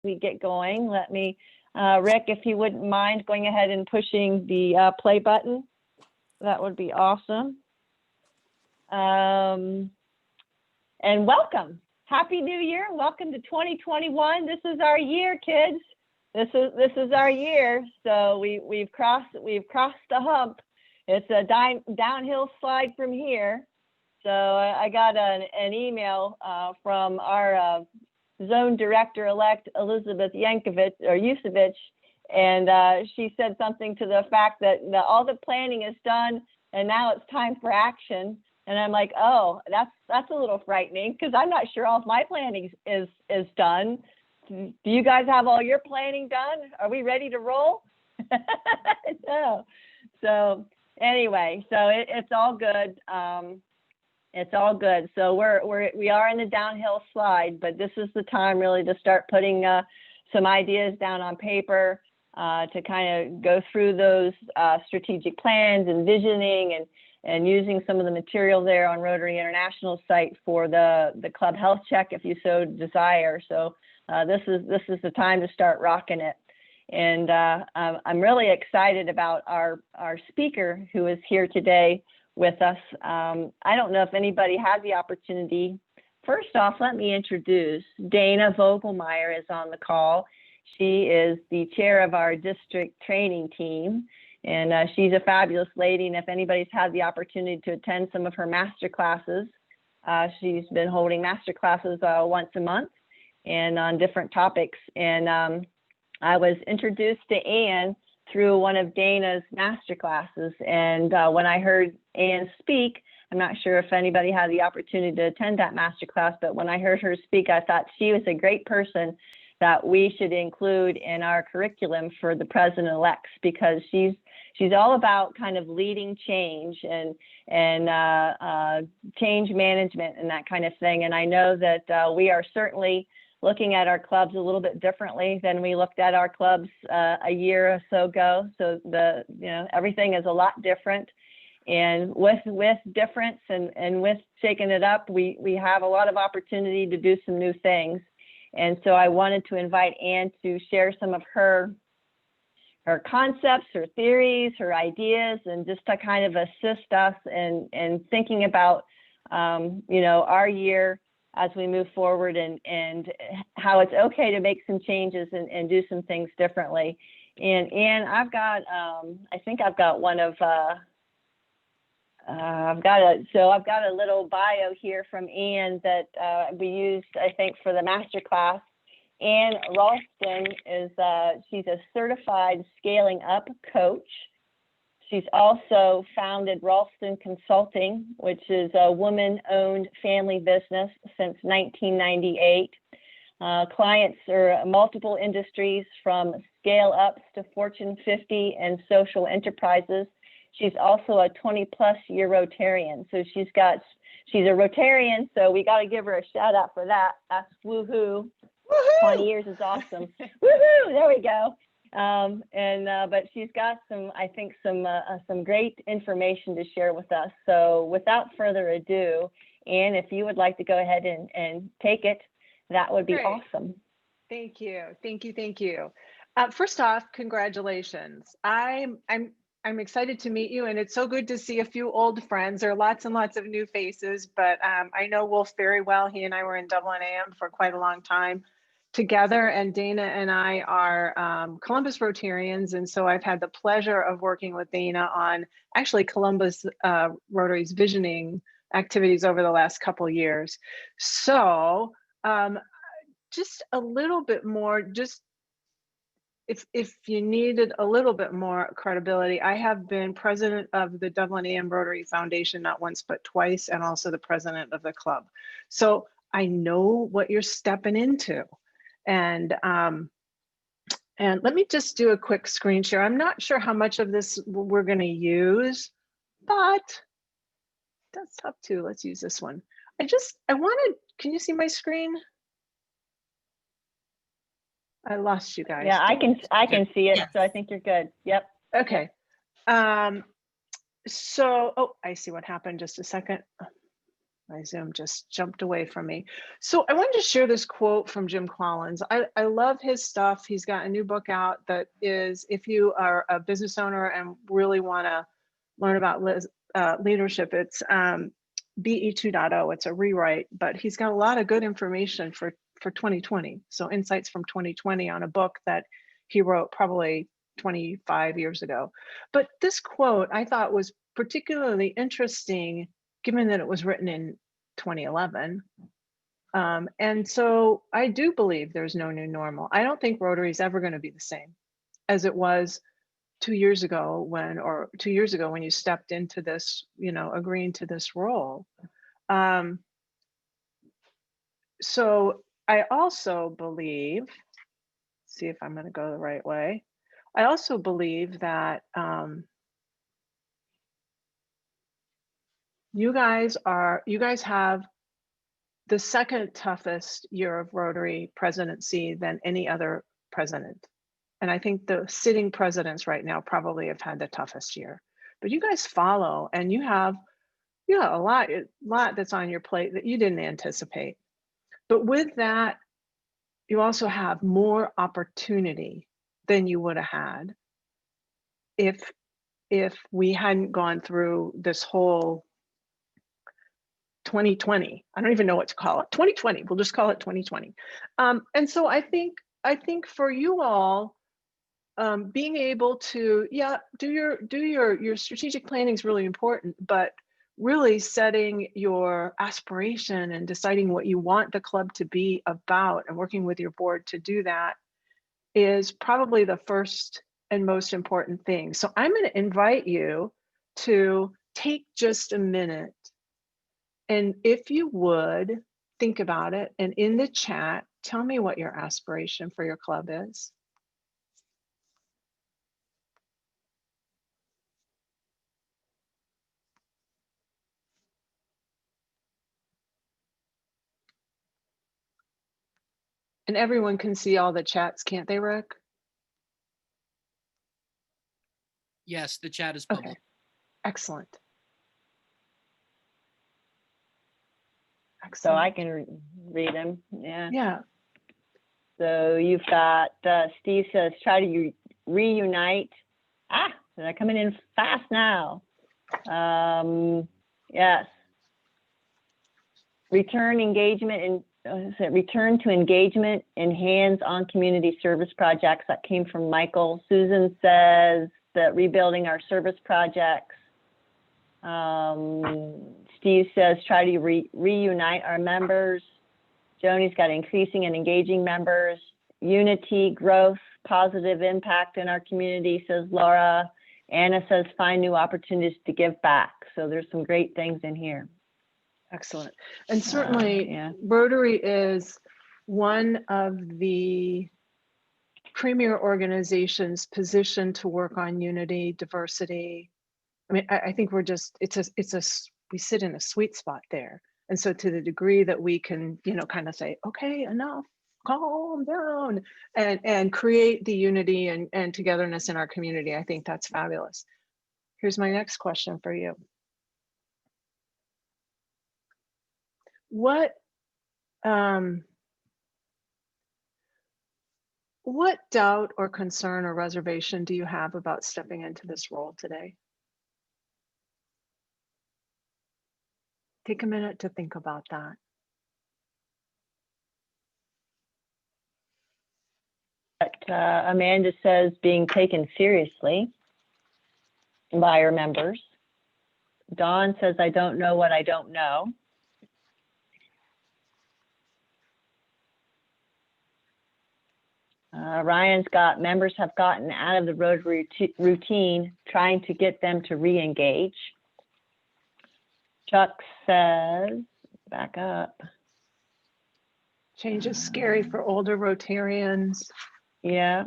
we get going, let me, Rick, if you wouldn't mind going ahead and pushing the play button, that would be awesome. And welcome. Happy New Year. Welcome to 2021. This is our year, kids. This is our year. So we've crossed the hump. It's a downhill slide from here. So I got an email from our zone director-elect Elizabeth Yusevich, and she said something to the fact that all the planning is done and now it's time for action. And I'm like, oh, that's a little frightening because I'm not sure all of my planning is done. Do you guys have all your planning done? Are we ready to roll? No. So anyway, so it's all good. It's all good. So we are in the downhill slide, but this is the time really to start putting some ideas down on paper to kind of go through those strategic plans and visioning and using some of the material there on Rotary International site for the club health check if you so desire. So this is the time to start rocking it. And I'm really excited about our speaker who is here today with us. I don't know if anybody has the opportunity. First off, let me introduce Dana Vogelmeyer is on the call. She is the chair of our district training team, and she's a fabulous lady. And if anybody's had the opportunity to attend some of her master classes, she's been holding master classes once a month and on different topics. And I was introduced to Ann through one of Dana's master classes. And when I heard Ann speak, I'm not sure if anybody had the opportunity to attend that master class, but when I heard her speak, I thought she was a great person that we should include in our curriculum for the president-elects, because she's all about kind of leading change and change management and that kind of thing. And I know that we are certainly looking at our clubs a little bit differently than we looked at our clubs a year or so ago. So everything is a lot different. And with difference and with shaking it up, we have a lot of opportunity to do some new things. And so I wanted to invite Ann to share some of her concepts, her theories, her ideas, and just to kind of assist us in thinking about, our year as we move forward and how it's okay to make some changes and do some things differently. And Ann, I've got one of, I've got a little bio here from Ann that we used, I think, for the master class. Ann Ralston she's a certified scaling up coach. She's also founded Ralston Consulting, which is a woman-owned family business since 1998. Clients are multiple industries from scale-ups to Fortune 50 and social enterprises. She's also a 20-plus year Rotarian. So she's a Rotarian, so we got to give her a shout out for that. That's woohoo. 20 years is awesome. Woohoo, there we go. But she's got some great information to share with us. So without further ado, Ann, if you would like to go ahead and take it, that would be Great. Awesome. Thank you. First off, congratulations. I'm excited to meet you, and it's so good to see a few old friends. There are lots and lots of new faces, but I know Wolf very well. He and I were in Dublin AM for quite a long time together, and Dana and I are Columbus Rotarians, and so I've had the pleasure of working with Dana on actually Columbus Rotary's visioning activities over the last couple of years. So just a little bit more, just if you needed a little bit more credibility, I have been president of the Dublin AM Rotary Foundation not once but twice, and also the president of the club. So I know what you're stepping into. And let me just do a quick screen share. I'm not sure how much of this we're going to use, but desktop 2, let's use this one. Can you see my screen? I lost you guys. Yeah, I can see it. So I think you're good. Yep. Okay. So, I see what happened. Just a second. My Zoom just jumped away from me. So I wanted to share this quote from Jim Collins. I love his stuff. He's got a new book out that is, if you are a business owner and really want to learn about leadership, it's BE 2.0. It's a rewrite, but he's got a lot of good information for 2020. So insights from 2020 on a book that he wrote probably 25 years ago. But this quote I thought was particularly interesting, given that it was written in 2011. And so I do believe there's no new normal. I don't think Rotary is ever going to be the same as it was 2 years ago or 2 years ago when you stepped into this, agreeing to this role. So I also believe, see if I'm going to go the right way. I also believe that you guys have the second toughest year of Rotary presidency than any other president. And I think the sitting presidents right now probably have had the toughest year. But you guys follow, and you have a lot that's on your plate that you didn't anticipate. But with that, you also have more opportunity than you would have had if we hadn't gone through this whole 2020. I don't even know what to call it. 2020. We'll just call it 2020. And so I think for you all, being able to do your strategic planning is really important, but really setting your aspiration and deciding what you want the club to be about and working with your board to do that is probably the first and most important thing. So I'm going to invite you to take just a minute, and if you would, think about it, and in the chat, tell me what your aspiration for your club is. And everyone can see all the chats, can't they, Rick? Yes, the chat is public. Okay, excellent. So I can read them. Yeah. Yeah. So you've got Steve says, try to reunite. They're coming in fast now. Yes. Return to engagement in hands-on community service projects. That came from Michael. Susan says that rebuilding our service projects. Steve says try to reunite our members. Joni's got increasing and engaging members. Unity, growth, positive impact in our community, says Laura. Anna says find new opportunities to give back. So there's some great things in here. Excellent. And certainly Rotary is one of the premier organizations positioned to work on unity, diversity. I mean, I think we're just, we sit in a sweet spot there. And so to the degree that we can, kind of say, okay, enough, calm down, and create the unity and togetherness in our community, I think that's fabulous. Here's my next question for you. What doubt or concern or reservation do you have about stepping into this role today? Take a minute to think about that. Amanda says being taken seriously by our members. Dawn says, I don't know what I don't know. Ryan's got members have gotten out of the Rotary routine, trying to get them to re-engage. Chuck says, back up. Change is scary for older Rotarians. Yeah.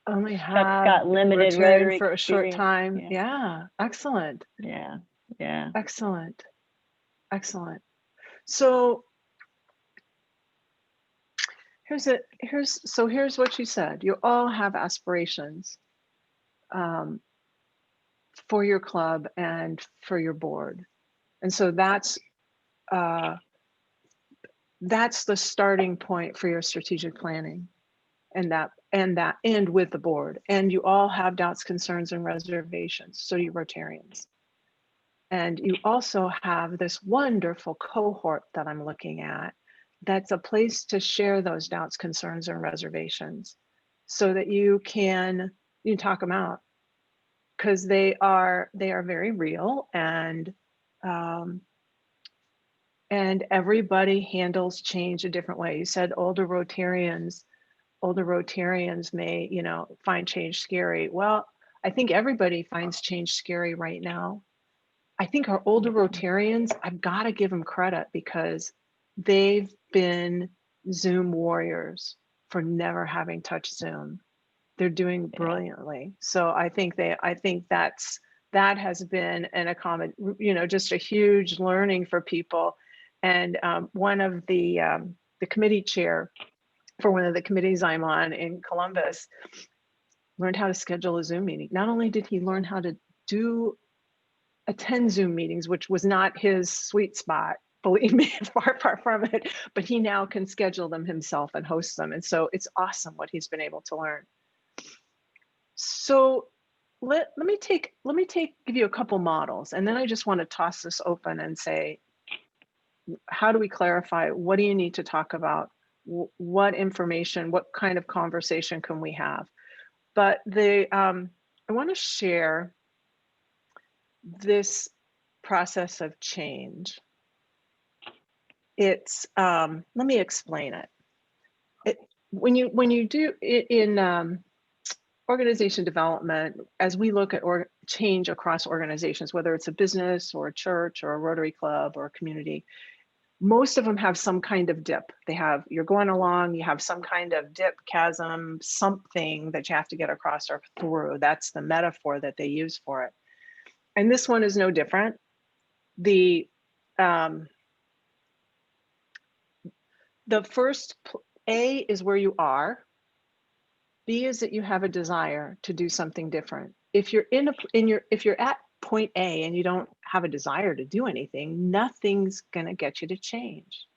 Only have Chuck's got limited Rotary for a short time. Yeah. Excellent. Yeah. Excellent. So here's what she said. You all have aspirations for your club and for your board. And so that's that's the starting point for your strategic planning, and with the board. And you all have doubts, concerns, and reservations. So do you Rotarians. And you also have this wonderful cohort that I'm looking at. That's a place to share those doubts, concerns, and reservations, so that you can talk them out, because they are very real, and everybody handles change a different way. You said older Rotarians may, find change scary. Well, I think everybody finds change scary right now. I think our older Rotarians, I've got to give them credit, because they've been Zoom warriors for never having touched Zoom. They're doing brilliantly. So I think that has been just a huge learning for people. And one of the committee chair for one of the committees I'm on in Columbus learned how to schedule a Zoom meeting. Not only did he learn how to attend Zoom meetings, which was not his sweet spot, believe me, far from it, but he now can schedule them himself and host them. And so it's awesome what he's been able to learn. So let me give you a couple models, and then I just want to toss this open and say, how do we clarify? What do you need to talk about? What information, what kind of conversation can we have? But I want to share this process of change. It's let me explain it. When you do it in organization development, as we look at change across organizations, whether it's a business or a church or a Rotary Club or a community, most of them have some kind of dip. You're going along, you have some kind of dip, chasm, something that you have to get across or through. That's the metaphor that they use for it. And this one is no different. The first A is where you are. B is that you have a desire to do something different. If you're if you're at point A and you don't have a desire to do anything, nothing's going to get you to change.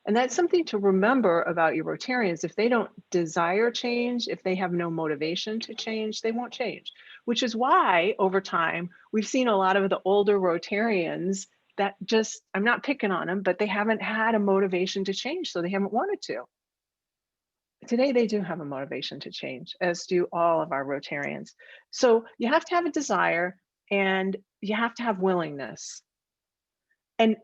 And that's something to remember about your Rotarians. If they don't desire change, if they have no motivation to change, they won't change, which is why over time, we've seen a lot of the older Rotarians that just, I'm not picking on them, but they haven't had a motivation to change, so they haven't wanted to. Today, they do have a motivation to change, as do all of our Rotarians. So you have to have a desire, and you have to have willingness. And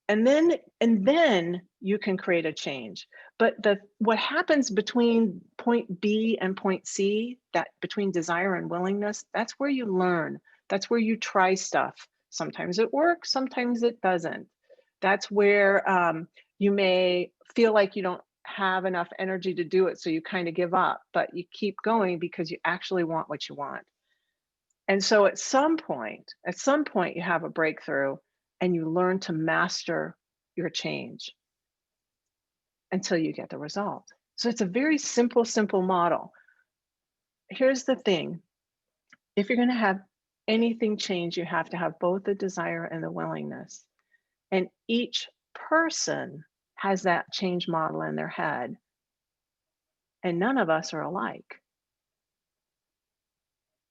then you can create a change. But what happens between point B and point C, that between desire and willingness, that's where you learn. That's where you try stuff. Sometimes it works, sometimes it doesn't. That's where you may feel like you don't have enough energy to do it, so you kind of give up, but you keep going because you actually want what you want. And so at some point you have a breakthrough, and you learn to master your change until you get the result. So it's a very simple model. Here's the thing. If you're going to have anything change, you have to have both the desire and the willingness. And each person has that change model in their head. And none of us are alike.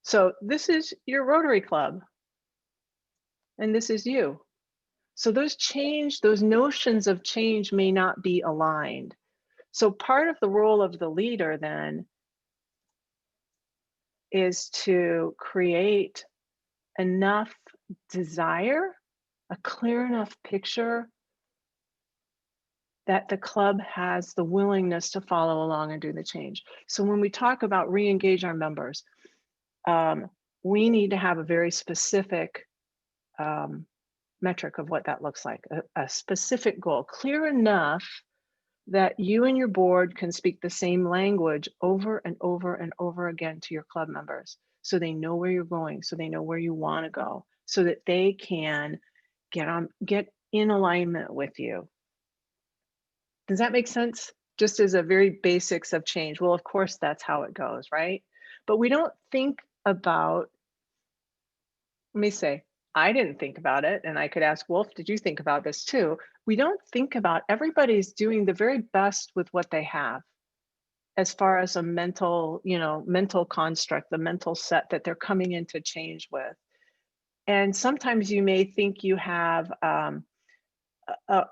So this is your Rotary Club. And this is you. So those notions of change may not be aligned. So part of the role of the leader then is to create enough desire, a clear enough picture that the club has the willingness to follow along and do the change. So when we talk about re-engage our members, we need to have a very specific metric of what that looks like, a specific goal, clear enough that you and your board can speak the same language over and over and over again to your club members, so they know where you're going, so they know where you want to go, so that they can get in alignment with you. Does that make sense? Just as a very basics of change. Well, of course, that's how it goes, right? But we don't think about, let me say, I didn't think about it, and I could ask Wolf, did you think about this too? We don't think about, everybody's doing the very best with what they have as far as a mental, mental construct, the mental set that they're coming into change with. And sometimes you may think you have,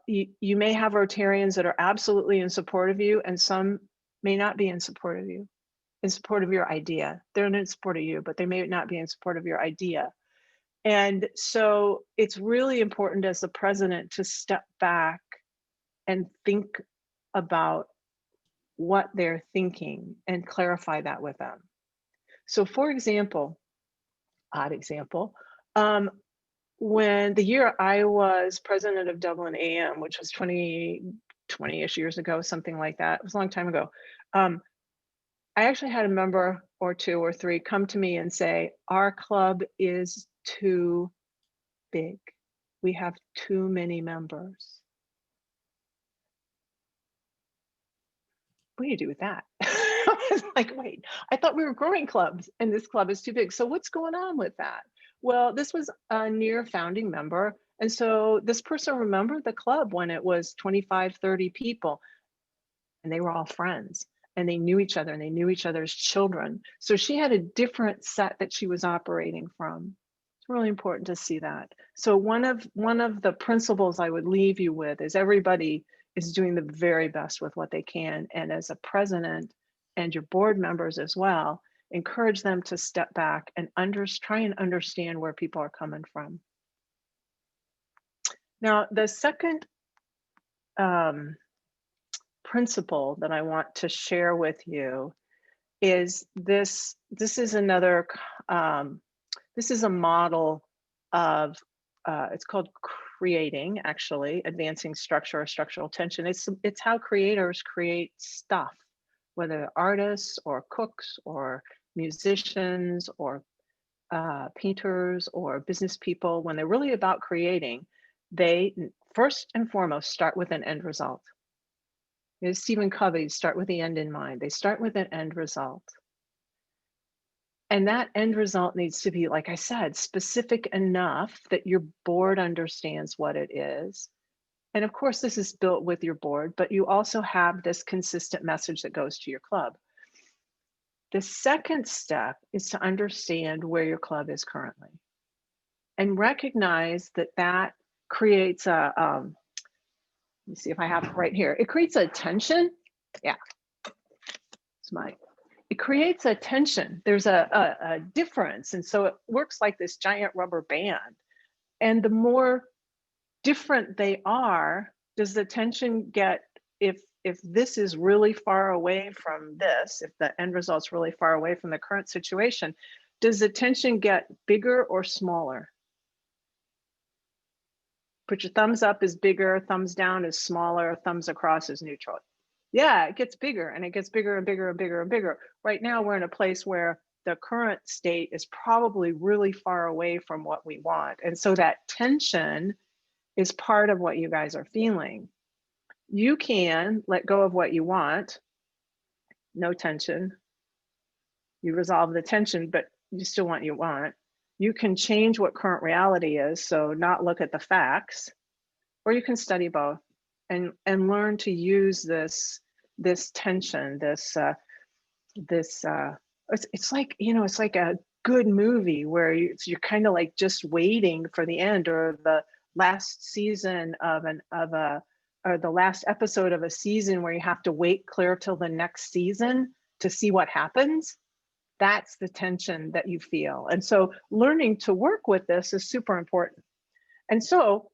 you may have Rotarians that are absolutely in support of you, and some may not be in support of you, in support of your idea. They're in support of you, but they may not be in support of your idea. And so it's really important as the president to step back and think about what they're thinking and clarify that with them. So for example, odd example, when the year I was president of Dublin AM, which was 20-ish years ago, something like that, it was a long time ago, I actually had a member or two or three come to me and say, our club is too big. We have too many members. What do you do with that? I was like, wait, I thought we were growing clubs and this club is too big. So what's going on with that? Well, this was a near founding member. And so this person remembered the club when it was 25, 30 people, and they were all friends and they knew each other and they knew each other's children. So she had a different set that she was operating from. It's really important to see that. So one of the principles I would leave you with is everybody is doing the very best with what they can. And as a president and your board members as well, encourage them to step back and try and understand where people are coming from. Now, the second principle that I want to share with you is this. This is another, this is a model of, it's called creating, actually, advancing structure or structural tension. It's how creators create stuff, whether they're artists or cooks or musicians or painters or business people. When they're really about creating, they first and foremost start with an end result. Stephen Covey, start with the end in mind. They start with an end result. And that end result needs to be, like I said, specific enough that your board understands what it is. And of course, this is built with your board, but you also have this consistent message that goes to your club. The second step is to understand where your club is currently and recognize that that creates a, let me see if I have it right here. It creates a tension. Yeah, it's mine. It creates a tension. There's a difference. And so it works like this giant rubber band. And the more different they are, does the tension get, if this is really far away from this, if the end result's really far away from the current situation, does the tension get bigger or smaller? Put your thumbs up is bigger, thumbs down is smaller, thumbs across is neutral. Yeah, it gets bigger and it gets bigger and bigger and bigger and bigger. Right now, we're in a place where the current state is probably really far away from what we want. And so that tension is part of what you guys are feeling. You can let go of what you want, no tension. You resolve the tension, but you still want what you want. You can change what current reality is, so not look at the facts, or you can study both and learn to use this tension, it's like, it's like a good movie where you're kind of like just waiting for the end, or the last season or the last episode of a season where you have to wait clear till the next season to see what happens. That's the tension that you feel. And so learning to work with this is super important. And so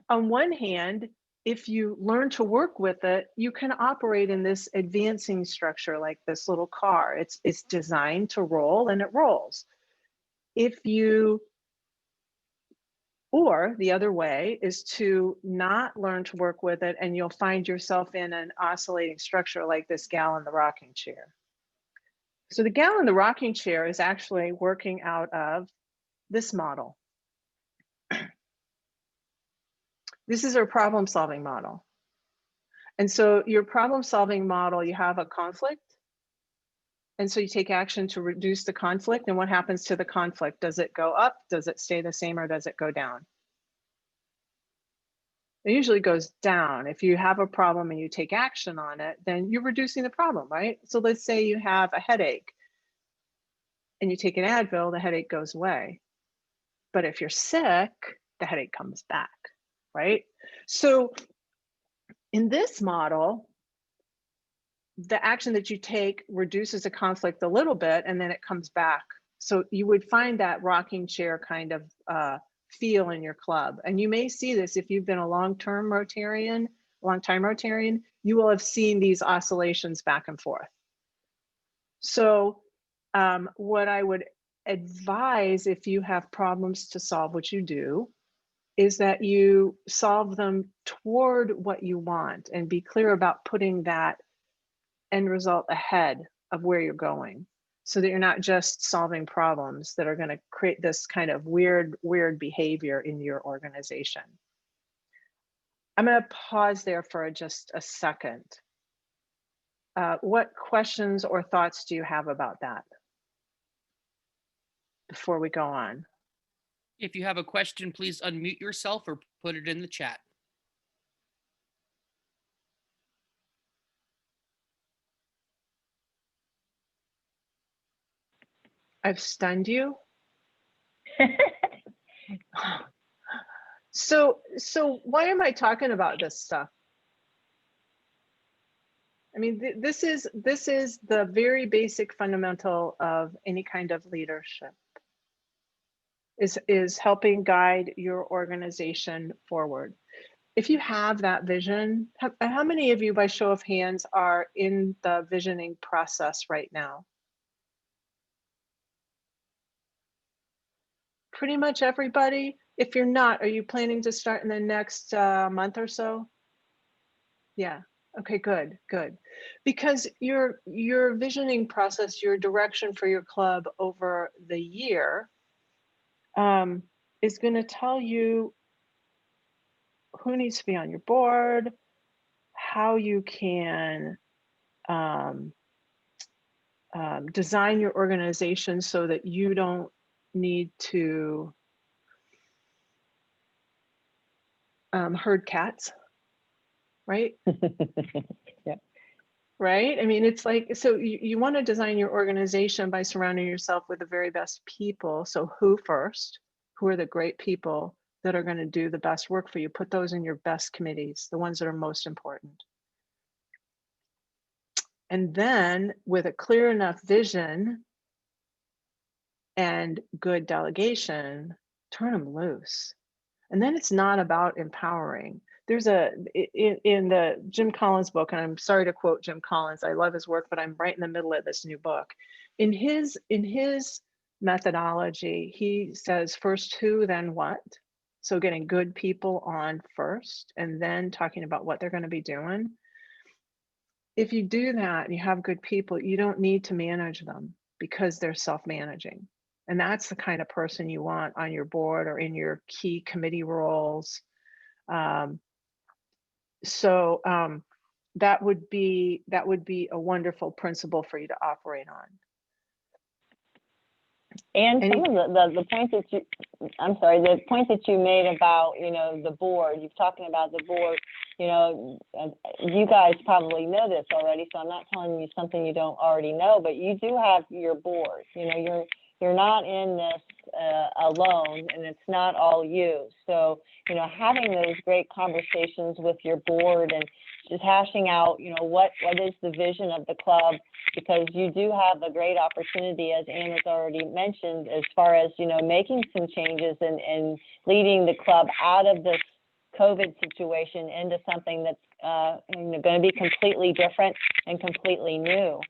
on one hand, if you learn to work with it, you can operate in this advancing structure like this little car. It's designed to roll and it rolls. Or the other way is to not learn to work with it, and you'll find yourself in an oscillating structure like this gal in the rocking chair. So the gal in the rocking chair is actually working out of this model. This is her problem-solving model. And so your problem-solving model, you have a conflict, And so you take action to reduce the conflict. And what happens to the conflict? Does it go up? Does it stay the same, or does it go down? It usually goes down. If you have a problem and you take action on it, then you're reducing the problem, right? So let's say you have a headache and you take an Advil, the headache goes away. But if you're sick, the headache comes back, right? So in this model, the action that you take reduces the conflict a little bit, and then it comes back. So you would find that rocking chair kind of feel in your club. And you may see this if you've been a long-time Rotarian, you will have seen these oscillations back and forth. So what I would advise, if you have problems to solve, what you do is that you solve them toward what you want, and be clear about putting that end result ahead of where you're going, so that you're not just solving problems that are going to create this kind of weird behavior in your organization. I'm going to pause there for just a second. What questions or thoughts do you have about that before we go on? If you have a question, please unmute yourself or put it in the chat. I've stunned you. So why am I talking about this stuff? I mean, this is the very basic fundamental of any kind of leadership, is helping guide your organization forward. If you have that vision, how many of you, by show of hands, are in the visioning process right now? Pretty much everybody. If you're not, are you planning to start in the next month or so? Yeah. Okay, good. Because your visioning process, your direction for your club over the year is going to tell you who needs to be on your board, how you can design your organization so that you don't need to herd cats, right? Yeah. Right? I mean, it's like, so you want to design your organization by surrounding yourself with the very best people. So who first? Who are the great people that are going to do the best work for you? Put those in your best committees, the ones that are most important. And then with a clear enough vision and good delegation, turn them loose. And then it's not about empowering. There's in the Jim Collins book, and I'm sorry to quote Jim Collins, I love his work, but I'm right in the middle of this new book. In his methodology, he says first who, then what. So getting good people on first, and then talking about what they're going to be doing. If you do that and you have good people, you don't need to manage them because they're self-managing. And that's the kind of person you want on your board or in your key committee roles. That would be a wonderful principle for you to operate on. And some of the points that you, I'm sorry, the point that you made about, the board, you're talking about the board, you guys probably know this already, so I'm not telling you something you don't already know, but you do have your board, you're not in this alone, and it's not all you. So, having those great conversations with your board and just hashing out, what is the vision of the club, because you do have a great opportunity, as Ann has already mentioned, as far as, making some changes and leading the club out of this COVID situation into something that's going to be completely different and completely new.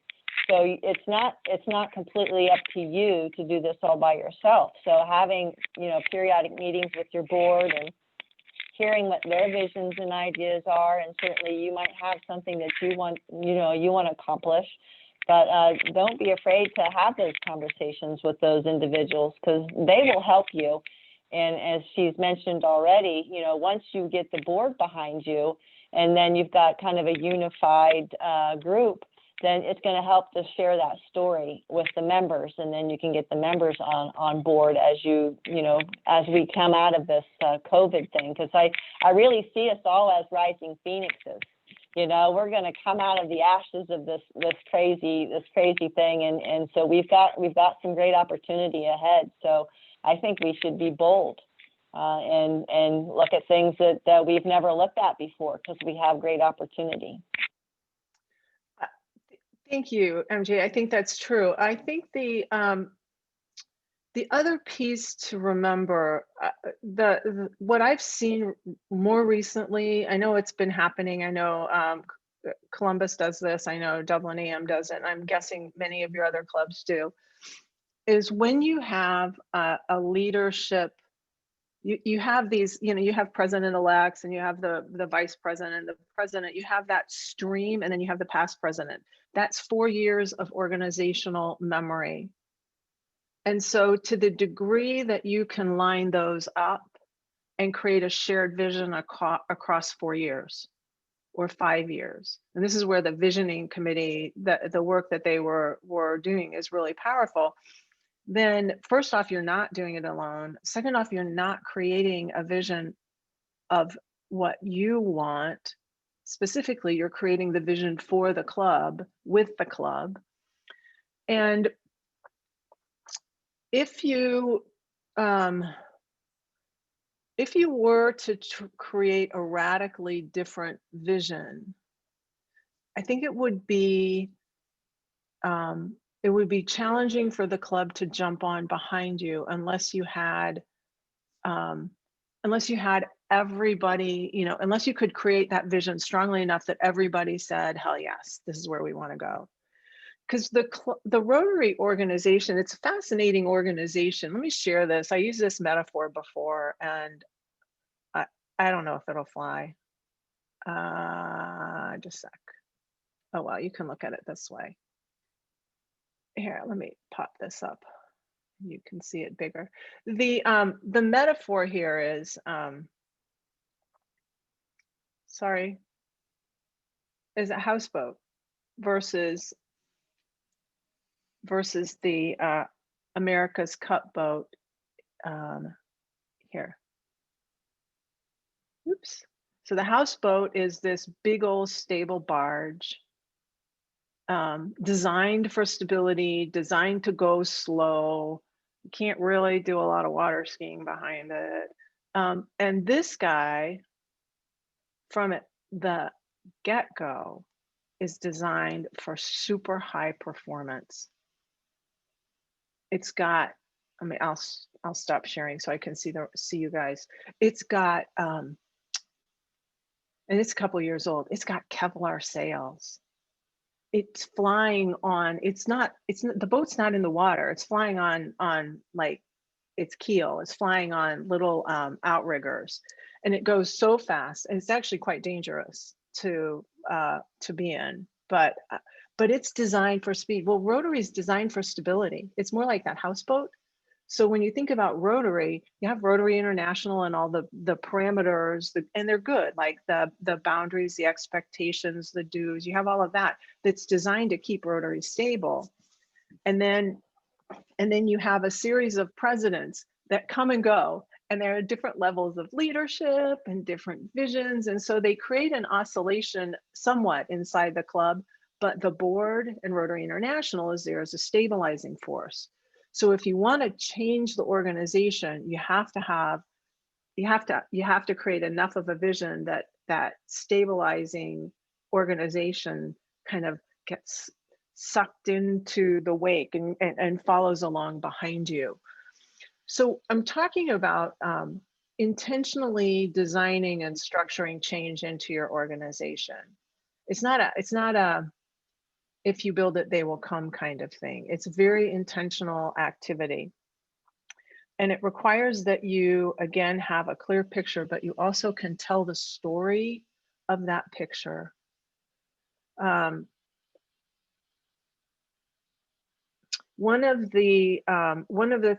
So it's not completely up to you to do this all by yourself. So having, periodic meetings with your board and hearing what their visions and ideas are, and certainly you might have something that you want to accomplish, but don't be afraid to have those conversations with those individuals, because they will help you. And as she's mentioned already, once you get the board behind you, and then you've got kind of a unified group, then it's going to help to share that story with the members, and then you can get the members on board as as we come out of this COVID thing. Because I really see us all as rising phoenixes. We're going to come out of the ashes of this crazy thing, and so we've got some great opportunity ahead. So I think we should be bold and look at things that we've never looked at before, because we have great opportunity. Thank you, MJ. I think that's true. I think the other piece to remember, what I've seen more recently, I know it's been happening. I know Columbus does this. I know Dublin AM does it. And I'm guessing many of your other clubs do. Is when you have a leadership, you have these, you have president-elects and you have the vice president and the president. You have that stream, and then you have the past president. That's 4 years of organizational memory. And so to the degree that you can line those up and create a shared vision across 4 years or 5 years, and this is where the visioning committee, the work that they were doing is really powerful, then first off, you're not doing it alone. Second off, you're not creating a vision of what you want. Specifically, you're creating the vision for the club with the club. And if you were to create a radically different vision, I think it would be challenging for the club to jump on behind you unless you had everybody, unless you could create that vision strongly enough that everybody said, hell yes, this is where we want to go. Because the Rotary organization, it's a fascinating organization. Let me share this. I used this metaphor before, and I don't know if it'll fly. Just a sec. Oh, well, you can look at it this way. Here, let me pop this up. You can see it bigger. The metaphor here is, is a houseboat versus the America's Cup boat here. Oops. So the houseboat is this big old stable barge, designed for stability, designed to go slow. You can't really do a lot of water skiing behind it. And this guy, from the get-go, is designed for super high performance. It's got, I'll stop sharing so I can see you guys. It's got, and it's a couple years old. It's got Kevlar sails. It's flying on, the boat's not in the water. It's flying on like its keel. It's flying on little outriggers, and it goes so fast. And it's actually quite dangerous to be in, but it's designed for speed. Well, Rotary is designed for stability. It's more like that houseboat. So when you think about Rotary, you have Rotary International and all the parameters, and they're good, like the boundaries, the expectations, the dues. You have all of that that's designed to keep Rotary stable. And then you have a series of presidents that come and go, and there are different levels of leadership and different visions. And so they create an oscillation somewhat inside the club, but the board and Rotary International is there as a stabilizing force. So if you want to change the organization, you have to create enough of a vision that stabilizing organization kind of gets sucked into the wake and follows along behind you. So I'm talking about intentionally designing and structuring change into your organization. It's not a if you build it, they will come kind of thing. It's a very intentional activity. And it requires that you, again, have a clear picture, but you also can tell the story of that picture. One of the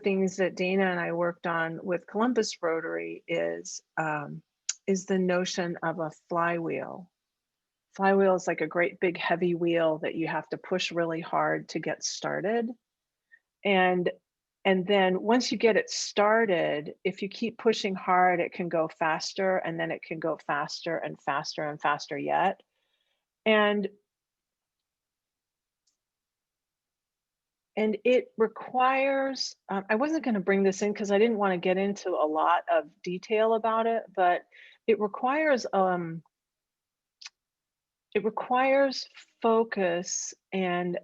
things that Dana and I worked on with Columbus Rotary is the notion of a flywheel Flywheel is like a great big heavy wheel that you have to push really hard to get started. And then once you get it started, if you keep pushing hard, it can go faster, and then it can go faster and faster and faster yet. And it requires, I wasn't going to bring this in because I didn't want to get into a lot of detail about it, but it requires focus, and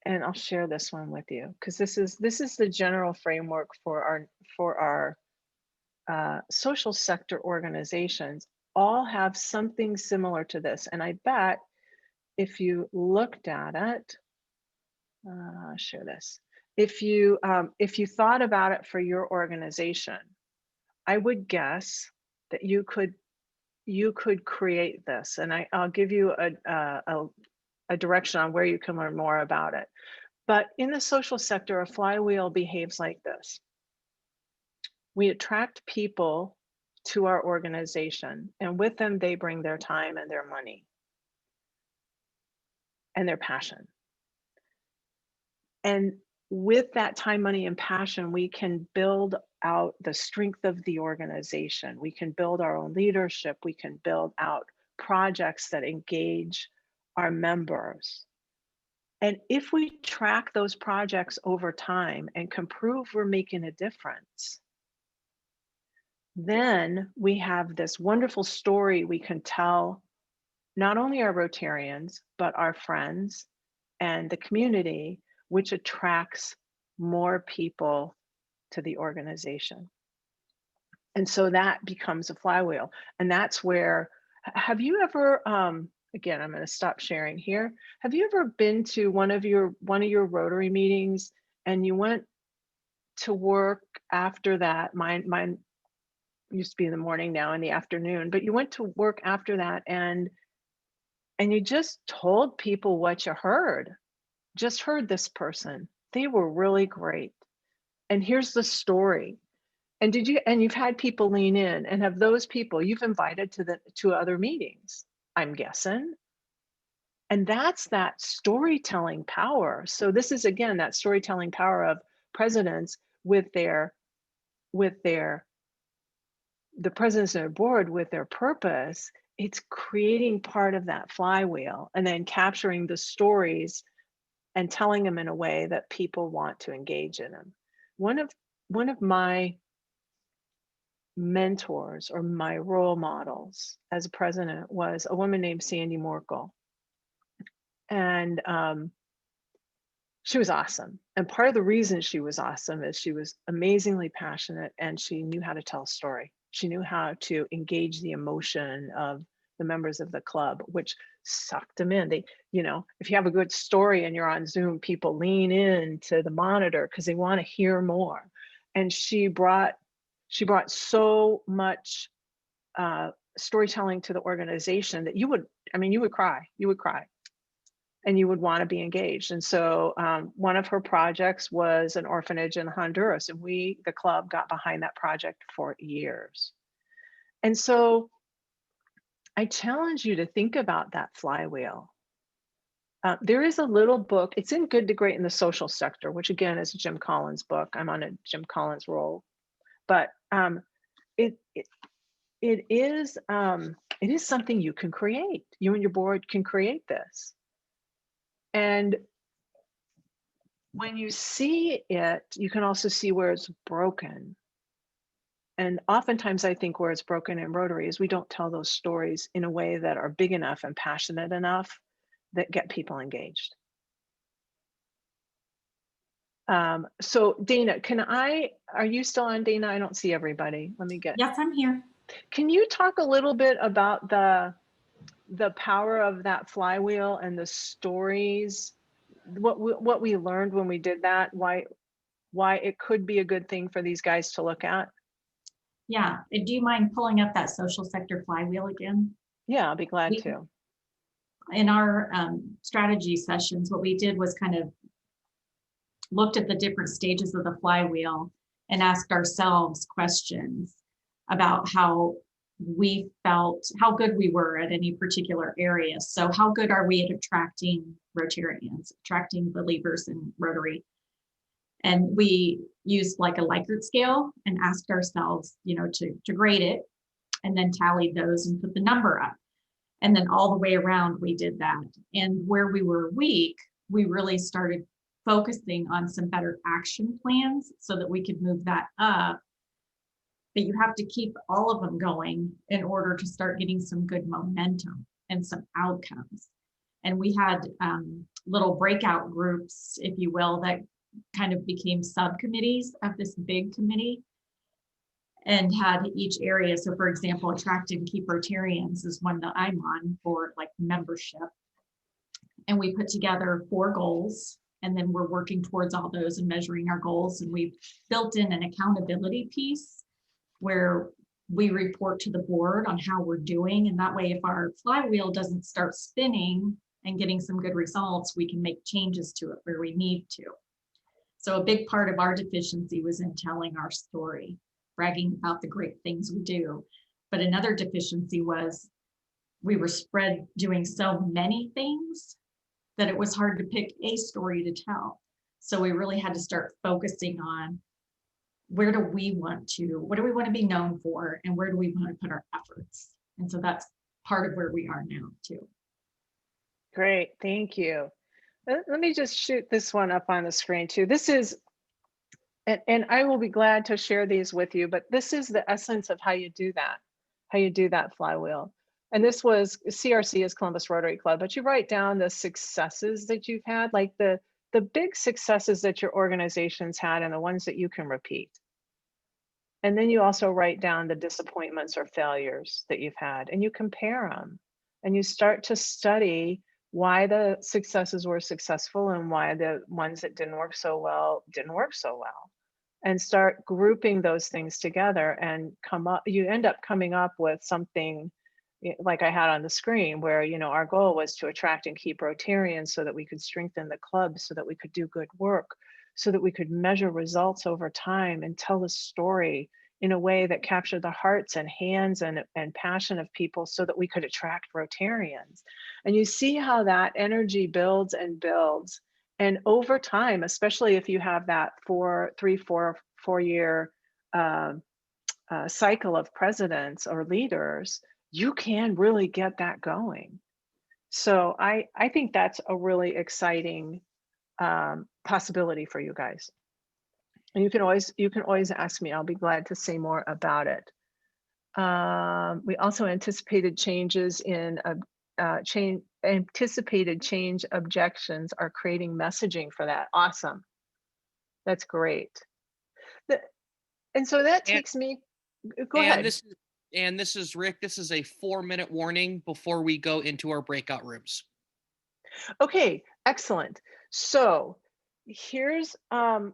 I'll share this one with you because this is the general framework for our social sector organizations. All have something similar to this, and I bet if you looked at it, I'll share this. If you thought about it for your organization, I would guess that you could create this, and I'll give you a direction on where you can learn more about it. But in the social sector, a flywheel behaves like this. We attract people to our organization, and with them, they bring their time and their money and their passion. And with that time, money, and passion, we can build out the strength of the organization. We can build our own leadership. We can build out projects that engage our members. And if we track those projects over time and can prove we're making a difference, then we have this wonderful story we can tell not only our Rotarians, but our friends and the community, which attracts more people to the organization. And so that becomes a flywheel. And that's where, have you ever, again, I'm going to stop sharing here. Have you ever been to one of your Rotary meetings and you went to work after that? Mine used to be in the morning, now in the afternoon, but you went to work after that and you just told people what you heard. Just heard this person. They were really great. And here's the story. And you've had people lean in, and have those people you've invited to other meetings, I'm guessing. And that's that storytelling power. So this is, again, that storytelling power of presidents with the presidents and their board with their purpose. It's creating part of that flywheel and then capturing the stories and telling them in a way that people want to engage in them. One of my mentors or my role models as a president was a woman named Sandy Morkel. And she was awesome. And part of the reason she was awesome is she was amazingly passionate, and she knew how to tell a story. She knew how to engage the emotion of the members of the club, which sucked them in. They, if you have a good story and you're on Zoom, people lean in to the monitor because they want to hear more. And she brought so much storytelling to the organization that you would cry. And you would want to be engaged. And so one of her projects was an orphanage in Honduras, and the club got behind that project for years. And so I challenge you to think about that flywheel. There is a little book, it's in Good to Great in the Social Sector, which again is a Jim Collins book. I'm on a Jim Collins roll, but it is something you can create. You and your board can create this. And when you see it, you can also see where it's broken. And oftentimes I think where it's broken in Rotary is we don't tell those stories in a way that are big enough and passionate enough that get people engaged. So Dana, are you still on, Dana? I don't see everybody. Let me get. Yes, I'm here. Can you talk a little bit about the power of that flywheel and the stories, what we learned when we did that, why it could be a good thing for these guys to look at? Yeah, do you mind pulling up that social sector flywheel again? Yeah, I'll be glad to. In our strategy sessions, what we did was kind of looked at the different stages of the flywheel and asked ourselves questions about how we felt how good we were at any particular area. So how good are we at attracting Rotarians, attracting believers in Rotary? And we used like a Likert scale and asked ourselves, to grade it, and then tallied those and put the number up. And then all the way around, we did that. And where we were weak, we really started focusing on some better action plans so that we could move that up. But you have to keep all of them going in order to start getting some good momentum and some outcomes. And we had little breakout groups, if you will, that kind of became subcommittees of this big committee and had each area. So for example, attract and keep Rotarians is one that I'm on for like membership. And we put together 4 goals, and then we're working towards all those and measuring our goals. And we've built in an accountability piece where we report to the board on how we're doing. And that way, if our flywheel doesn't start spinning and getting some good results, we can make changes to it where we need to. So a big part of our deficiency was in telling our story, bragging about the great things we do. But another deficiency was we were spread doing so many things that it was hard to pick a story to tell. So we really had to start focusing on what do we want to be known for, and where do we want to put our efforts? And so that's part of where we are now too. Great, thank you. Let me just shoot this one up on the screen too. This is, and I will be glad to share these with you, but this is the essence of how you do that flywheel. And this was, CRC is Columbus Rotary Club, but you write down the successes that you've had, like the big successes that your organization's had and the ones that you can repeat. And then you also write down the disappointments or failures that you've had, and you compare them, and you start to study why the successes were successful and why the ones that didn't work so well, and start grouping those things together and you end up coming up with something like I had on the screen where, our goal was to attract and keep Rotarians so that we could strengthen the club, so that we could do good work, so that we could measure results over time and tell the story in a way that captured the hearts and hands and passion of people so that we could attract Rotarians. And you see how that energy builds and builds. And over time, especially if you have that 4-year cycle of presidents or leaders, you can really get that going. So I think that's a really exciting possibility for you guys. And you can always ask me. I'll be glad to say more about it. We also anticipated changes in anticipated change objections are creating messaging for that. Awesome. That's great. And so that takes me, go ahead. This is Rick. This is a 4-minute warning before we go into our breakout rooms. Okay, excellent. So here's a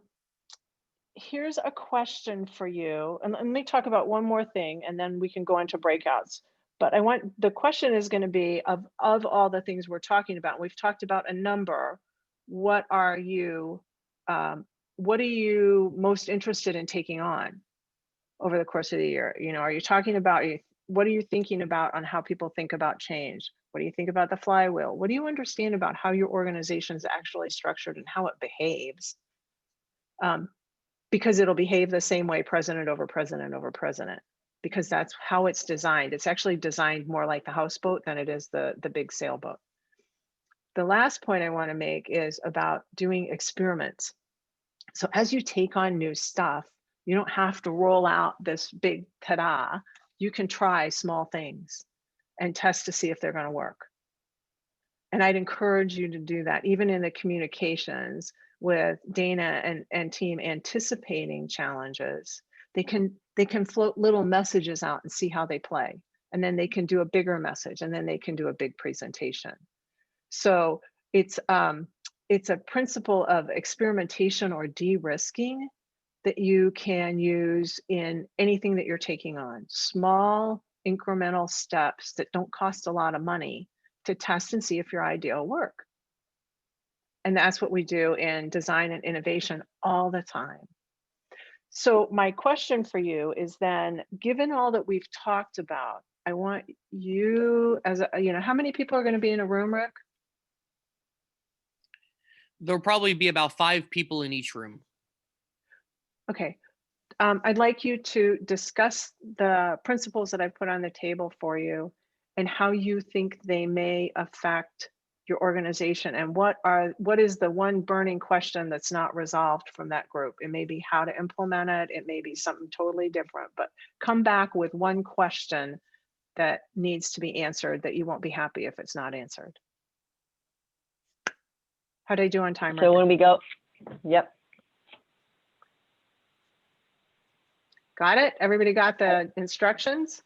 question for you. And let me talk about one more thing, and then we can go into breakouts. But the question is going to be of all the things we're talking about. We've talked about a number. What are you most interested in taking on over the course of the year? Are you talking about, what are you thinking about on how people think about change? What do you think about the flywheel? What do you understand about how your organization is actually structured and how it behaves? Because it'll behave the same way president over president over president, because that's how it's designed. It's actually designed more like the houseboat than it is the big sailboat. The last point I want to make is about doing experiments. So as you take on new stuff, you don't have to roll out this big ta-da. You can try small things and test to see if they're going to work. And I'd encourage you to do that, even in the communications with Dana and team anticipating challenges. They can float little messages out and see how they play. And then they can do a bigger message, and then they can do a big presentation. So it's a principle of experimentation or de-risking that you can use in anything that you're taking on. Small incremental steps that don't cost a lot of money to test and see if your idea will work. And that's what we do in design and innovation all the time. So my question for you is then, given all that we've talked about, I want you as a, how many people are going to be in a room, Rick? There'll probably be about 5 people in each room. Okay. I'd like you to discuss the principles that I put on the table for you and how you think they may affect your organization, and what is the one burning question that's not resolved from that group. It may be how to implement it. It may be something totally different, but come back with one question that needs to be answered that you won't be happy if it's not answered. How do I do on timer? So when we go, yep. Got it? Everybody got the instructions?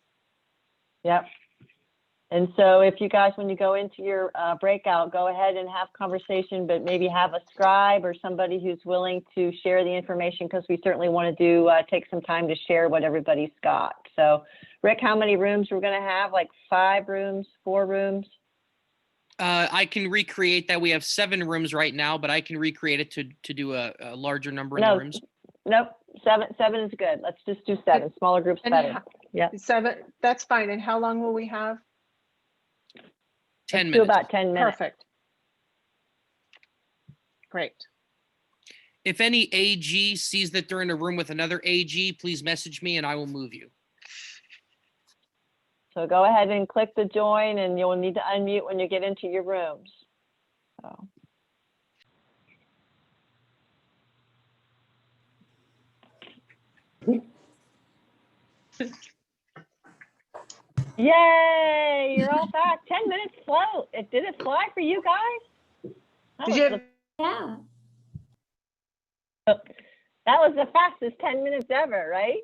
Yep. And so if you guys, when you go into your breakout, go ahead and have conversation, but maybe have a scribe or somebody who's willing to share the information, because we certainly want to do take some time to share what everybody's got. So Rick, how many rooms we're going to have? Like 5 rooms, 4 rooms? I can recreate that. We have 7 rooms right now, but I can recreate it to do a larger number in the rooms. Nope. 7 is good. Let's just do 7. Smaller groups better. Yeah. 7, that's fine. And how long will we have? 10 Let's minutes. do about 10 minutes. Perfect. Great. If any AG sees that they're in a room with another AG, please message me and I will move you. So go ahead and click the join, and you'll need to unmute when you get into your rooms. So. Yay, you're all back. 10 minutes float. Did it fly for you guys? Did you have, Yeah. That was the fastest 10 minutes ever, right?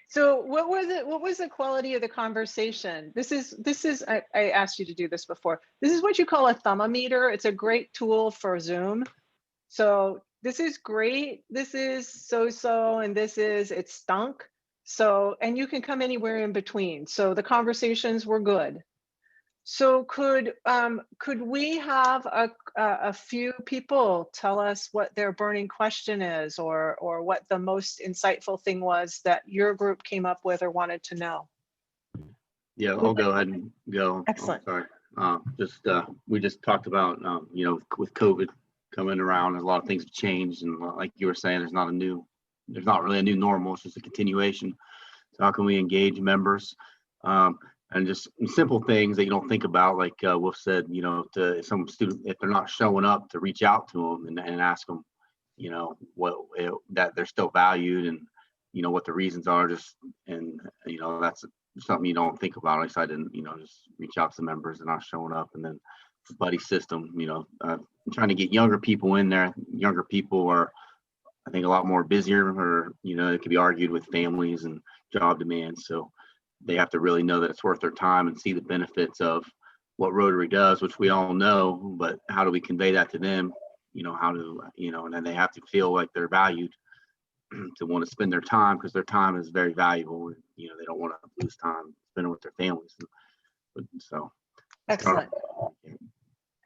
so what was the quality of the conversation? This is I asked you to do this before. This is what you call a thermometer. It's a great tool for Zoom. So this is great. This is so-so, and this is, it stunk. So, and you can come anywhere in between. So the conversations were good. So could we have a few people tell us what their burning question is, or what the most insightful thing was that your group came up with or wanted to know? Yeah, I'll go ahead and go. Excellent. Oh, sorry. We just talked about, with COVID coming around, a lot of things have changed, and like you were saying, there's not really a new normal. It's just a continuation. So how can we engage members? And just simple things that you don't think about, like Wolf said, to some student, if they're not showing up, to reach out to them and ask them, that they're still valued, and what the reasons are. That's something you don't think about. At least I didn't, just reach out to members and not showing up. And then the buddy system, trying to get younger people in there. Younger people are, I think, a lot more busier, or it could be argued with families and job demands. So they have to really know that it's worth their time and see the benefits of what Rotary does, which we all know, but how do we convey that to them? And then they have to feel like they're valued to want to spend their time, because their time is very valuable. They don't want to lose time spending with their families. So Excellent.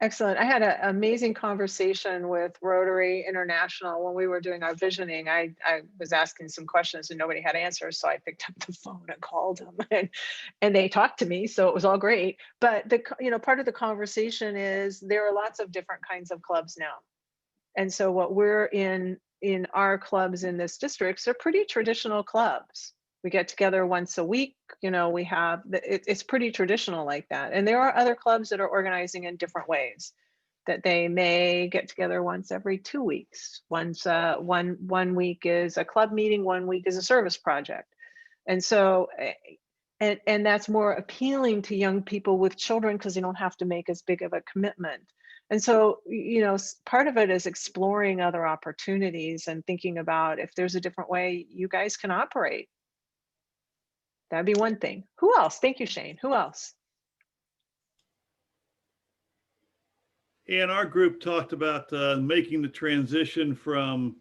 Excellent. I had an amazing conversation with Rotary International when we were doing our visioning. I was asking some questions and nobody had answers, so I picked up the phone and called them, and they talked to me, so it was all great. But part of the conversation is there are lots of different kinds of clubs now, and so what we're in our clubs in this district are pretty traditional clubs. We get together once a week. We have it's pretty traditional like that. And there are other clubs that are organizing in different ways, that they may get together once every 2 weeks. One week is a club meeting, 1 week is a service project. And so, and that's more appealing to young people with children, because they don't have to make as big of a commitment. And so, part of it is exploring other opportunities and thinking about if there's a different way you guys can operate. That'd be one thing. Who else? Thank you, Shane. Who else? And our group talked about making the transition from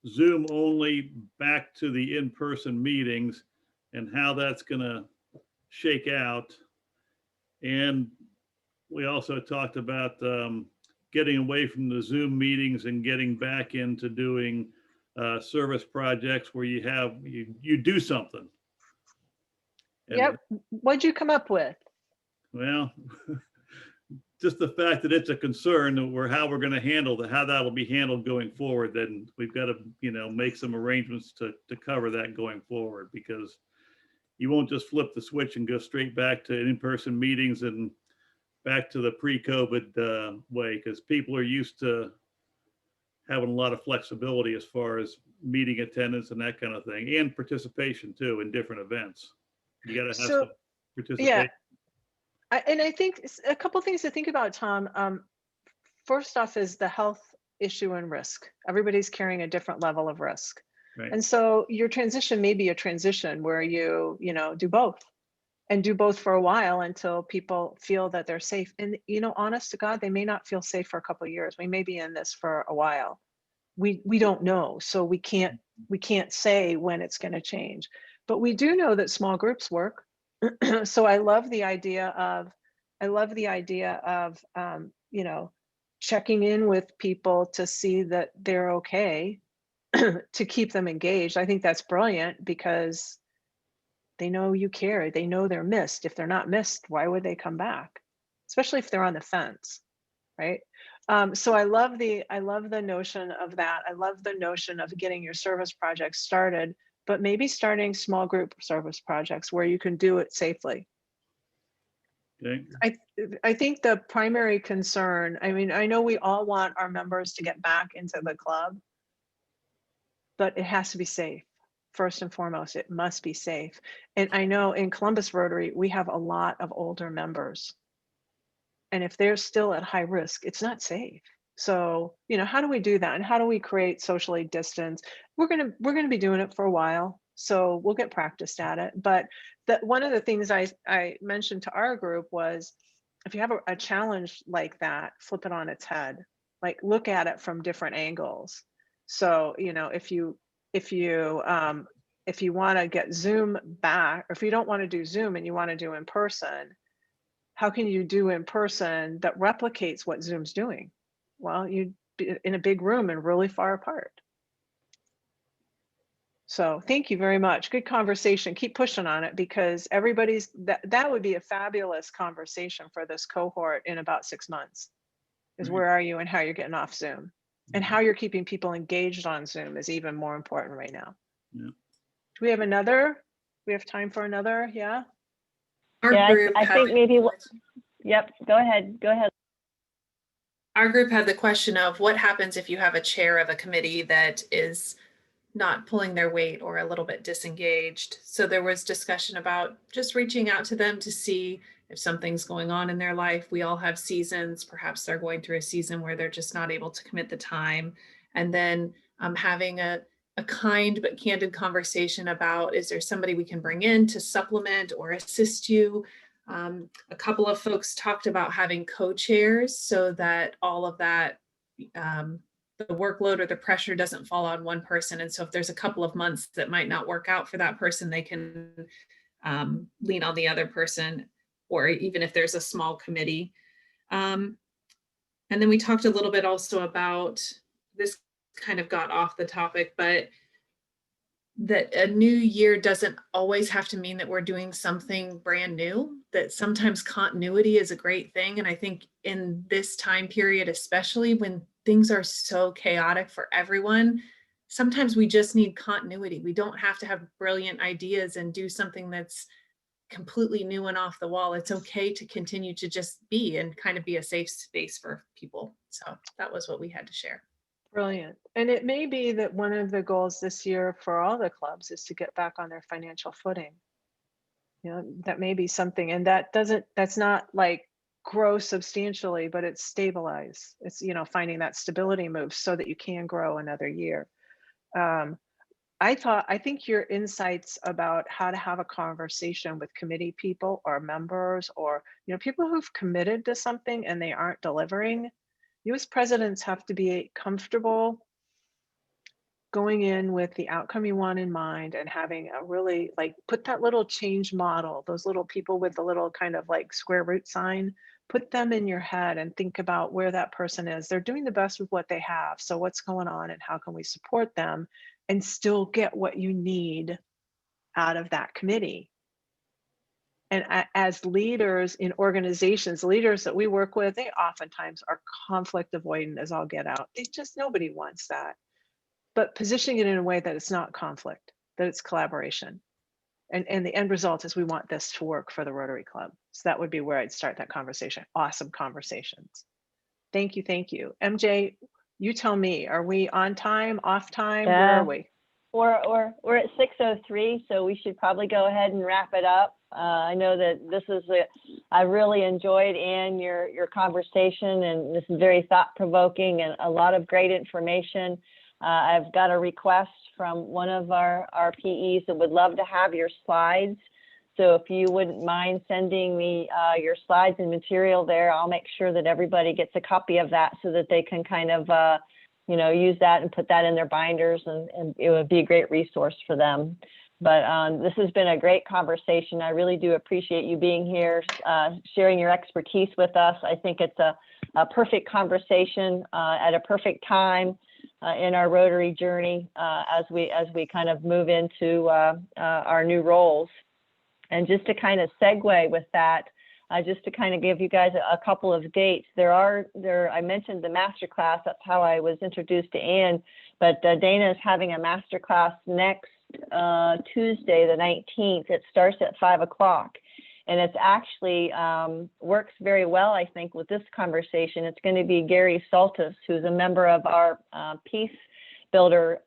Zoom only back to the in-person meetings, and how that's going to shake out. And we also talked about getting away from the Zoom meetings and getting back into doing service projects where you do something. And, Yep. What'd you come up with? well, just the fact that it's a concern that how we're going to handle how that'll be handled going forward, then we've got to, make some arrangements to cover that going forward, because you won't just flip the switch and go straight back to in-person meetings and back to the pre-COVID way, because people are used to having a lot of flexibility as far as meeting attendance and that kind of thing, and participation too in different events. You got to have some participation. Yeah, and I think a couple things to think about, Tom. First off is the health issue and risk. Everybody's carrying a different level of risk. Right. And so your transition may be a transition where you do both, and do both for a while until people feel that they're safe. And, honest to God, they may not feel safe for a couple of years. We may be in this for a while. We don't know. So we can't say when it's going to change, but we do know that small groups work. So I love the idea of checking in with people to see that they're okay, to keep them engaged. I think that's brilliant, because they know you care. They know they're missed. If they're not missed, why would they come back? Especially if they're on the fence, right? So I love the notion of that. I love the notion of getting your service projects started, but maybe starting small group service projects where you can do it safely. Okay. I think the primary concern, I know we all want our members to get back into the club, but it has to be safe. First and foremost, it must be safe. And I know in Columbus Rotary, we have a lot of older members. And if they're still at high risk, it's not safe. So, how do we do that? And how do we create socially distance? We're gonna be doing it for a while, so we'll get practiced at it. But one of the things I mentioned to our group was, if you have a challenge like that, flip it on its head. Like, look at it from different angles. So, if you want to get Zoom back, or if you don't want to do Zoom and you want to do in person, how can you do in person that replicates what Zoom's doing? Well, you'd be in a big room and really far apart. So thank you very much. Good conversation. Keep pushing on it, because that would be a fabulous conversation for this cohort in about 6 months, is where are you and how you're getting off Zoom, and how you're keeping people engaged on Zoom is even more important right now. Yeah. Do we have another? We have time for another? Yeah. I think maybe. Yep. Go ahead. Our group had the question of what happens if you have a chair of a committee that is not pulling their weight or a little bit disengaged. So there was discussion about just reaching out to them to see if something's going on in their life. We all have seasons. Perhaps they're going through a season where they're just not able to commit the time. And then having a kind but candid conversation about, is there somebody we can bring in to supplement or assist you? A couple of folks talked about having co-chairs so that all of that, the workload or the pressure doesn't fall on one person. And so if there's a couple of months that might not work out for that person, they can lean on the other person, or even if there's a small committee. And then we talked a little bit also about, this kind of got off the topic, but that a new year doesn't always have to mean that we're doing something brand new, that sometimes continuity is a great thing. And I think in this time period, especially when things are so chaotic for everyone, sometimes we just need continuity. We don't have to have brilliant ideas and do something that's completely new and off the wall. It's okay to continue to just be and kind of be a safe space for people. So that was what we had to share. Brilliant. And it may be that one of the goals this year for all the clubs is to get back on their financial footing. That may be something, and that's not like grow substantially, but it's stabilize. It's, finding that stability move so that you can grow another year. I think your insights about how to have a conversation with committee people or members, or, people who've committed to something and they aren't delivering, you as presidents have to be comfortable going in with the outcome you want in mind, and having a really, put that little change model, those little people with the little kind of square root sign, put them in your head and think about where that person is. They're doing the best with what they have. So what's going on and how can we support them and still get what you need out of that committee? And as leaders in organizations, leaders that we work with, they oftentimes are conflict avoidant as all get out. It's just, nobody wants that. But positioning it in a way that it's not conflict, that it's collaboration. And the end result is we want this to work for the Rotary Club. So that would be where I'd start that conversation. Awesome conversations. Thank you, thank you. MJ, you tell me, are we on time, off time? Where are we? We're at 6:03, so we should probably go ahead and wrap it up. I know that this is I really enjoyed, Ann, your conversation, and this is very thought-provoking and a lot of great information. I've got a request from one of our PEs that would love to have your slides. So if you wouldn't mind sending me your slides and material there, I'll make sure that everybody gets a copy of that so that they can kind of, use that and put that in their binders, and it would be a great resource for them. But this has been a great conversation. I really do appreciate you being here, sharing your expertise with us. I think it's a perfect conversation at a perfect time in our Rotary journey as we kind of move into our new roles. And just to kind of segue with that, just to kind of give you guys a couple of dates. I mentioned the masterclass. That's how I was introduced to Ann. But Dana is having a masterclass next Tuesday, the 19th. It starts at 5 o'clock. And it's actually works very well, I think, with this conversation. It's going to be Gary Saltis, who's a member of our Peace Builder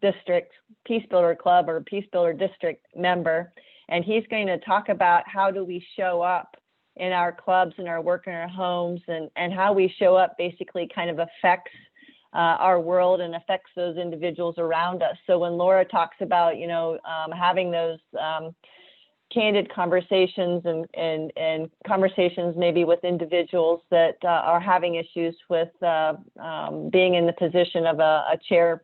District, Peace Builder Club, or Peace Builder District member. And he's going to talk about how do we show up in our clubs and our work in our homes, and how we show up basically kind of affects our world and affects those individuals around us. So when Laura talks about, having those candid conversations and conversations maybe with individuals that are having issues with being in the position of a chair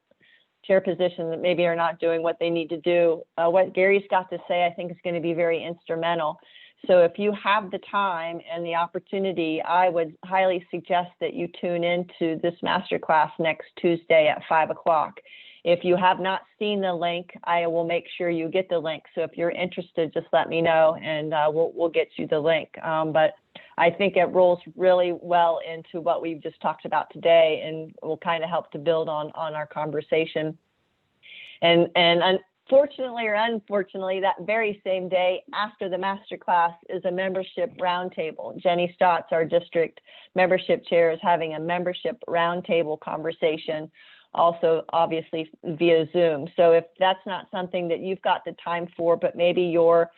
position that maybe are not doing what they need to do. What Gary's got to say, I think, is going to be very instrumental. So if you have the time and the opportunity, I would highly suggest that you tune into this masterclass next Tuesday at 5 o'clock. If you have not seen the link, I will make sure you get the link. So if you're interested, just let me know, and we'll get you the link. But I think it rolls really well into what we've just talked about today, and will kind of help to build on our conversation. And unfortunately or unfortunately, that very same day after the masterclass is a membership roundtable. Jenny Stotts, our district membership chair, is having a membership roundtable conversation, also obviously via Zoom. So if that's not something that you've got the time for, but maybe your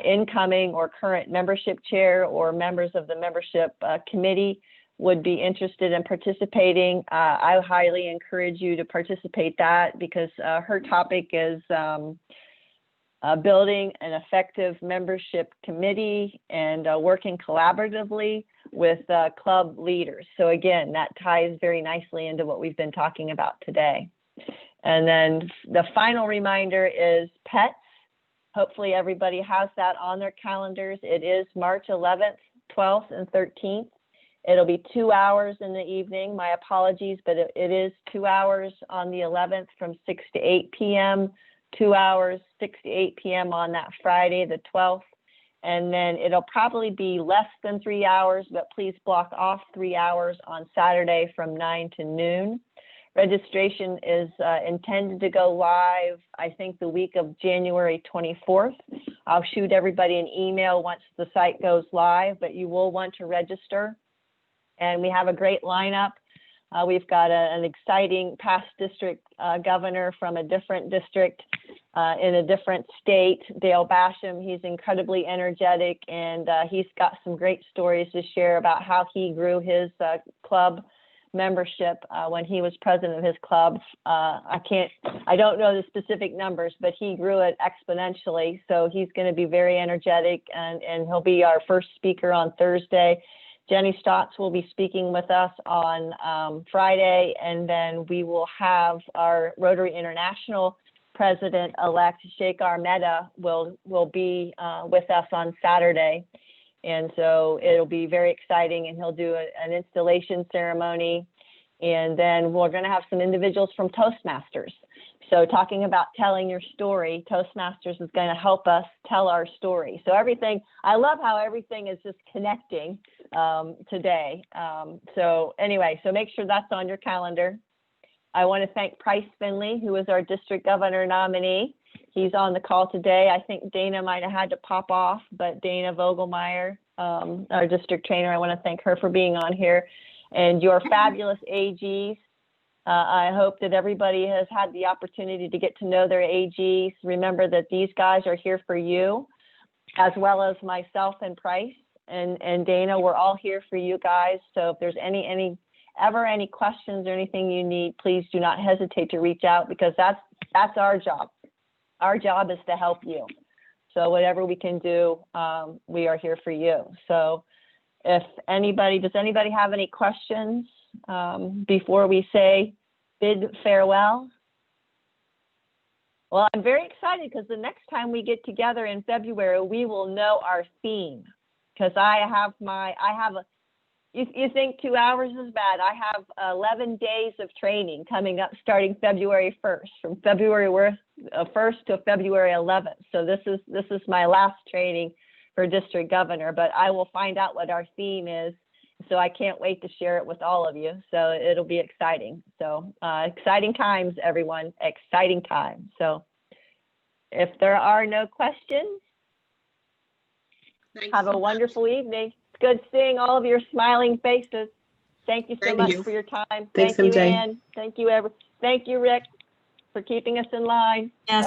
incoming or current membership chair or members of the membership committee would be interested in participating, I highly encourage you to participate that, because her topic is building an effective membership committee and working collaboratively with club leaders. So again, that ties very nicely into what we've been talking about today. And then the final reminder is pets. Hopefully everybody has that on their calendars. It is March 11th, 12th, and 13th. It'll be 2 hours in the evening. My apologies, but it is 2 hours on the 11th from 6 to 8 p.m., 2 hours, 6 to 8 p.m. on that Friday, the 12th. And then it'll probably be less than 3 hours, but please block off 3 hours on Saturday from 9 to noon. Registration is intended to go live, I think, the week of January 24th. I'll shoot everybody an email once the site goes live, but you will want to register. And we have a great lineup. We've got an exciting past district governor from a different district in a different state, Dale Basham. He's incredibly energetic, and he's got some great stories to share about how he grew his club membership when he was president of his club. I don't know the specific numbers, but he grew it exponentially. So he's going to be very energetic, and he'll be our first speaker on Thursday. Jenny Stotts will be speaking with us on Friday, and then we will have our Rotary International President-elect Shekhar Mehta will be with us on Saturday. And so it'll be very exciting, and he'll do an installation ceremony. And then we're going to have some individuals from Toastmasters. So talking about telling your story, Toastmasters is going to help us tell our story. So everything, I love how everything is just connecting today. So anyway, so make sure that's on your calendar. I want to thank Price Finley, who is our district governor nominee. He's on the call today. I think Dana might have had to pop off, but Dana Vogelmeyer, our district trainer, I want to thank her for being on here. And your fabulous AGs. I hope that everybody has had the opportunity to get to know their AGs. Remember that these guys are here for you, as well as myself and Price and Dana. We're all here for you guys. So if there's any questions or anything you need, please do not hesitate to reach out, because that's our job. Our job is to help you. So whatever we can do, we are here for you. So does anybody have any questions before we say bid farewell? Well, I'm very excited because the next time we get together in February, we will know our theme. Because you think 2 hours is bad. I have 11 days of training coming up starting February 1st, from February 1st to February 11th. So this is my last training for district governor, but I will find out what our theme is. So I can't wait to share it with all of you. So it'll be exciting. So exciting times, everyone, exciting times. So if there are no questions, have a wonderful evening. It's good seeing all of your smiling faces. Thank you so much for your time. Thanks, Thank you, MJ. Ann. Thank you, Thank you, Rick, for keeping us in line. Yes.